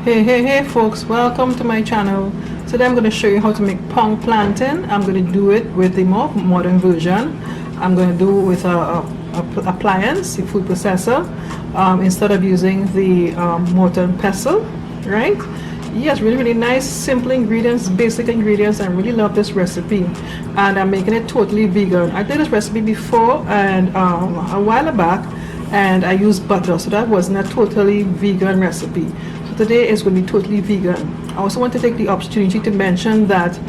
Hey folks, welcome to my channel. Today I'm going to show you how to make Pong Plantain. I'm going to do it with the more modern version. I'm going to do it with a appliance, a food processor, instead of using the mortar and pestle, right? Yes, really nice, simple ingredients, basic ingredients. I really love this recipe, and I'm making it totally vegan. I did this recipe before and a while back, and I used butter, so that wasn't a totally vegan recipe. Today is going to be totally vegan. I also want to take the opportunity to mention that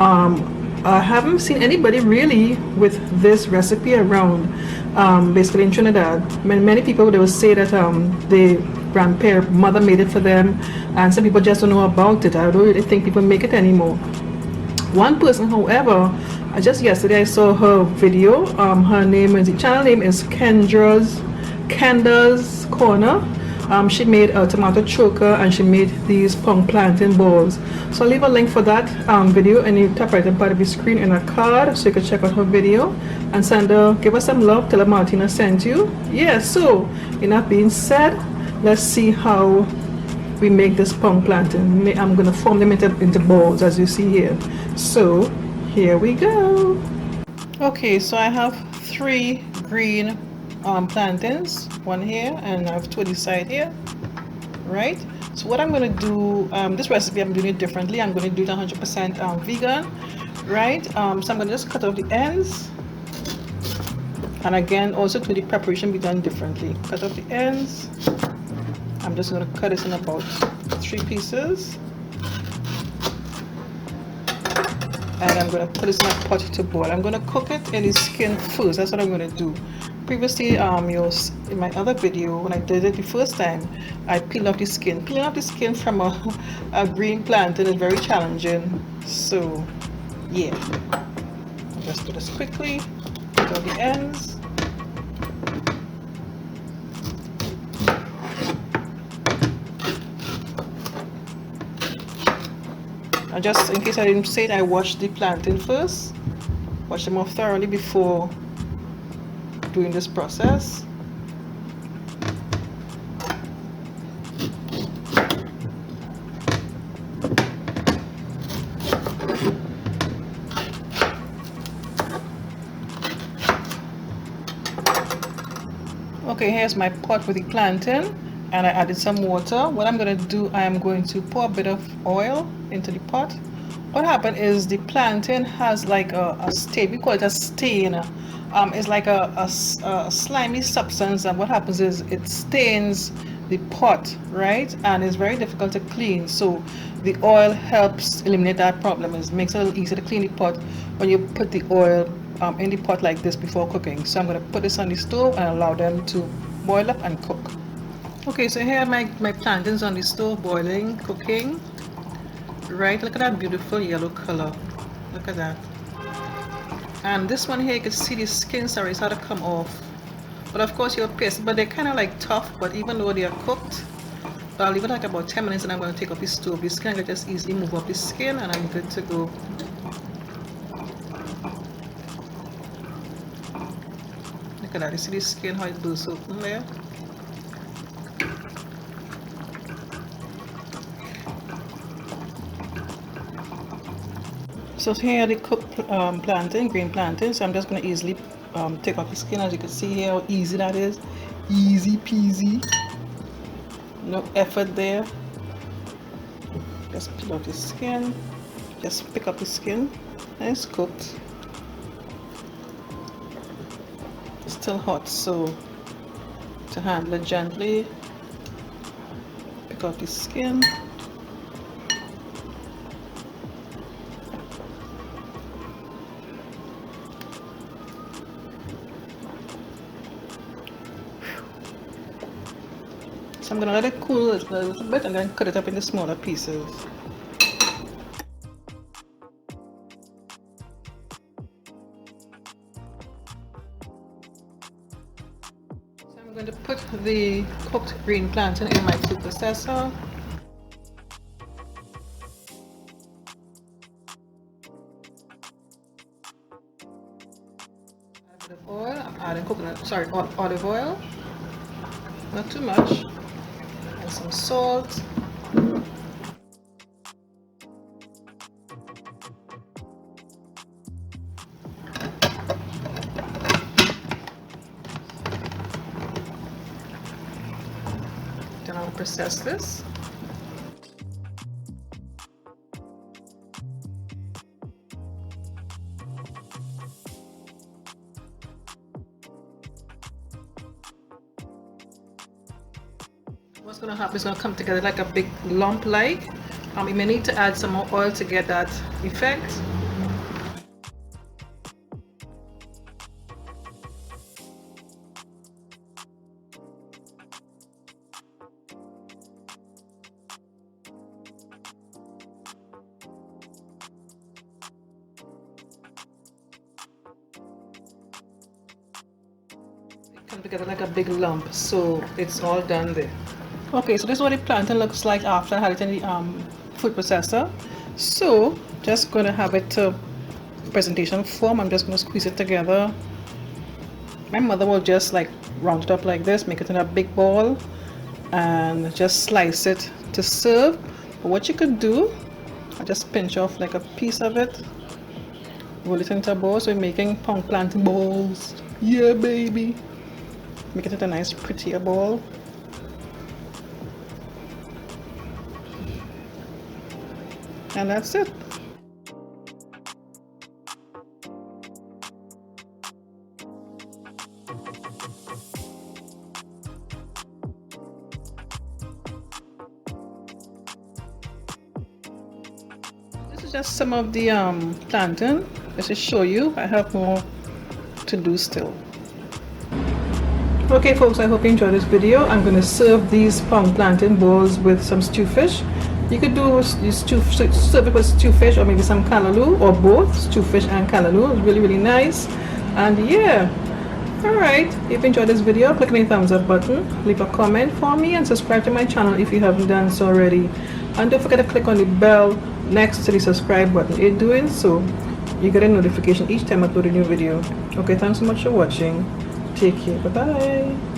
I haven't seen anybody really with this recipe around, basically in Trinidad. Many people, they will say that the mother made it for them, and some people just don't know about it. I don't really think people make it anymore. One person, however, just yesterday I saw her video. The channel name is Kenda's Corner. She made a tomato choka, and she made these Pong Plantain balls. So I'll leave a link for that video in the top right hand part of the screen in a card, so you can check out her video and give her some love. Tell her Martina sent you. Yeah, so enough being said, let's see how we make this Pong Plantain. I'm going to form them into balls, as you see here. So here we go. Okay, so I have 3 green plantains, one here, and I have 2 on the side here, right? So what I'm going to do, this recipe I'm doing it differently. I'm going to do it 100% vegan, right? So I'm going to just cut off the ends, and again also to the preparation be done differently. Cut off the ends. I'm just going to cut it in about 3 pieces, and I'm going to put this in a pot to boil. I'm going to cook it in the skin first. That's what I'm going to do. Previously, in my other video, when I did it the first time, I peeled off the skin. Peeling off the skin from a green plantain is very challenging. So, yeah. I'll just do this quickly. Put off the ends. And just in case I didn't say it, I washed the plantain first. Wash them off thoroughly before doing this process. Okay, here's my pot with the plantain, and I added some water. What I'm going to do, I am going to pour a bit of oil into the pot. What happened is the plantain has like a stain. We call it a stain. It's like a slimy substance, and what happens is it stains the pot, right? And it's very difficult to clean. So the oil helps eliminate that problem. It makes it a little easier to clean the pot when you put the oil in the pot like this before cooking. So I'm going to put this on the stove and allow them to boil up and cook. Okay, so here are my plantains on the stove boiling, cooking. Right, look at that beautiful yellow color. Look at that. And this one here, you can see the skin starting to come off. But of course you'll paste, but they're kind of like tough, but even though they are cooked, I'll leave it like about 10 minutes and I'm going to take off the stove. The skin, I can just easily move off the skin and I'm good to go. Look at that, you see the skin, how it bursts open there? So here are the cooked plantain, green plantain. So I'm just going to easily take off the skin. As you can see here, how easy that is. Easy peasy. No effort there. Just peel off the skin. Just pick up the skin. And it's cooked. It's still hot, so to handle it gently, pick off the skin. So I'm going to let it cool a little bit and then cut it up into smaller pieces. So I'm going to put the cooked green plantain in my food processor. Olive oil. I'm adding olive oil. Not too much. And some salt. Then I'll process this. What's going to happen is going to come together like a big lump like. You may need to add some more oil to get that effect. Come together like a big lump, so it's all done there. Okay, so this is what the plantain looks like after I had it in the food processor. So just going to have it to presentation form. I'm just going to squeeze it together. My mother will just like round it up like this, make it in a big ball, and just slice it to serve. But what you could do, I just pinch off like a piece of it, roll it into a bowl. So we're making pong plantain balls. Yeah, baby. Make it into a nice prettier ball. And that's it. This is just some of the plantain. Just to show you, I have more to do still. Okay folks, I hope you enjoyed this video. I'm going to serve these pong plantain balls with some stew fish. You could do serve it with stew fish or maybe some callaloo, or both stew fish and callaloo. It's really nice. And yeah, alright, if you enjoyed this video, click on the thumbs up button, leave a comment for me, and subscribe to my channel if you haven't done so already. And don't forget to click on the bell next to the subscribe button. In doing so, you get a notification each time I upload a new video. Okay, thanks so much for watching. Take care. Bye bye.